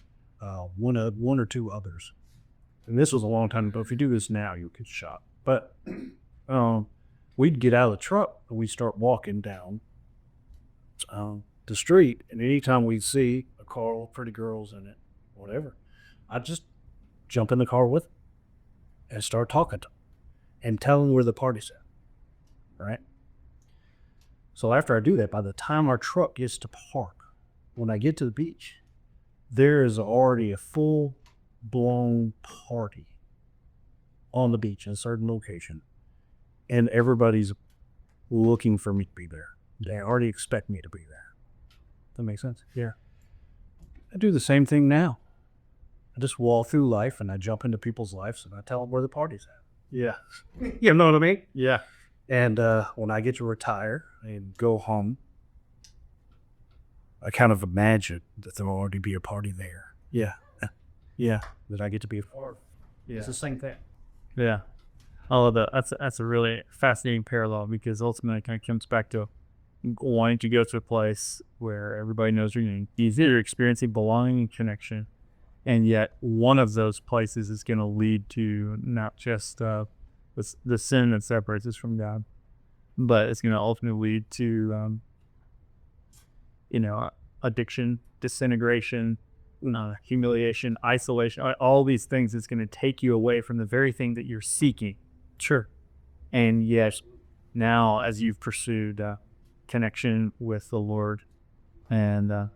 one or two others, and this was a long time ago. If you do this now, you'll get shot. But we'd get out of the truck and we'd start walking down the street. And anytime we'd see a car with pretty girls in it, whatever, I'd just jump in the car with them and start talking to them and tell them where the party's at, right? So after I do that, by the time our truck gets to park, when I get to the beach, there is already a full-blown party on the beach in a certain location, and everybody's looking for me to be there. They already expect me to be there. That makes sense? Yeah. I do the same thing now. I just walk through life and I jump into people's lives and I tell them where the party's at. Yeah. You know what I mean? Yeah. And when I get to retire and go home, I kind of imagine that there'll already be a party there. Yeah. Yeah. That I get to be a part of. Yeah. It's the same thing. Yeah. I love that. That's a really fascinating parallel, because ultimately it kind of comes back to wanting to go to a place where everybody knows your name. You're experiencing belonging and connection. And yet one of those places is going to lead to not just the sin that separates us from God, but it's going to ultimately lead to, addiction, disintegration, humiliation, isolation, all these things. It's going to take you away from the very thing that you're seeking. Sure. And yet now, as you've pursued connection with the Lord and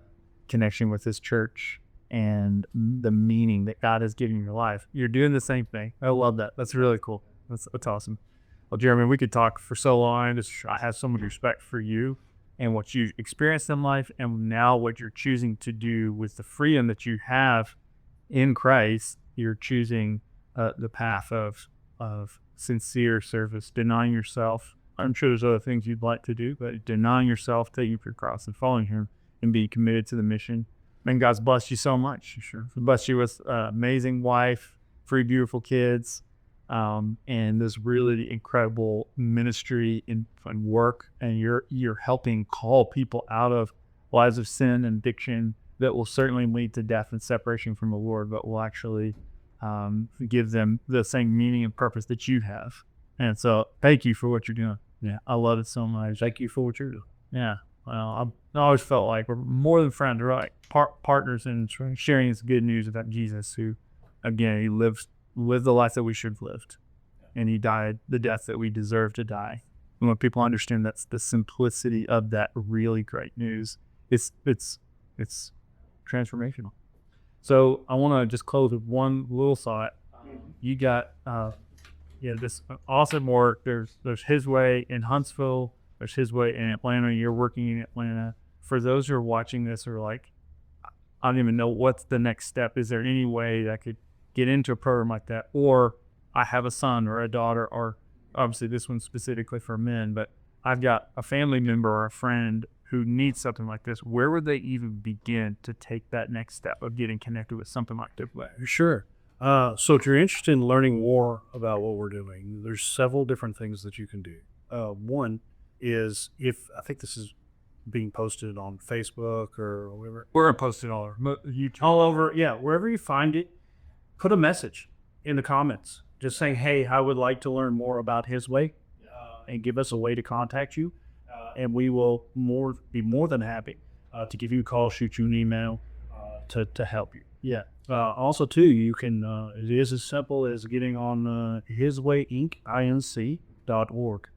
connection with his church and the meaning that God has given your life. You're doing the same thing. I love that. That's really cool. That's awesome. Well, Jeremy, we could talk for so long. I have so much respect for you and what you experienced in life, and now what you're choosing to do with the freedom that you have in Christ. You're choosing the path of sincere service, denying yourself. I'm sure there's other things you'd like to do, but denying yourself, taking up your cross, and following Him, and being committed to the mission. Man, God's blessed you so much. Sure, blessed you with an amazing wife, 3 beautiful kids, and this really incredible ministry and work. And you're helping call people out of lives of sin and addiction that will certainly lead to death and separation from the Lord, but will actually give them the same meaning and purpose that you have. And so, thank you for what you're doing. Yeah, I love it so much. Thank you for what you're doing. Yeah. Well, I always felt like we're more than friends. We're like partners in sharing this good news about Jesus, who, again, He lived the life that we should have lived, and He died the death that we deserve to die. And when people understand that's the simplicity of that really great news, it's transformational. So I want to just close with one little thought. You got this awesome work. There's His Way in Huntsville. There's His Way in Atlanta. You're working in Atlanta. For those who are watching this, are like, I don't even know what's the next step. Is there any way that I could get into a program like that? Or I have a son or a daughter, or obviously this one's specifically for men, but I've got a family member or a friend who needs something like this. Where would they even begin to take that next step of getting connected with something like this? Sure. So if you're interested in learning more about what we're doing, there's several different things that you can do. One is, if I think this is being posted on Facebook or wherever. We're posted all over YouTube. All over, yeah, wherever you find it, put a message in the comments just saying, hey, I would like to learn more about His Way, and give us a way to contact you, and we will be more than happy to give you a call, shoot you an email to help you. Yeah. Also, too, you can, it is as simple as getting on hiswayinc.org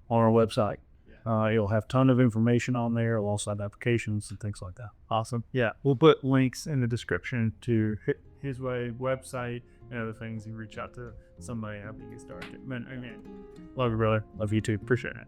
on our website. You'll have a ton of information on there. It'll also have applications and things like that. Awesome. Yeah. We'll put links in the description to His Way website and other things. You reach out to somebody, help you get started. Man, love you, brother. Love you too. Appreciate it.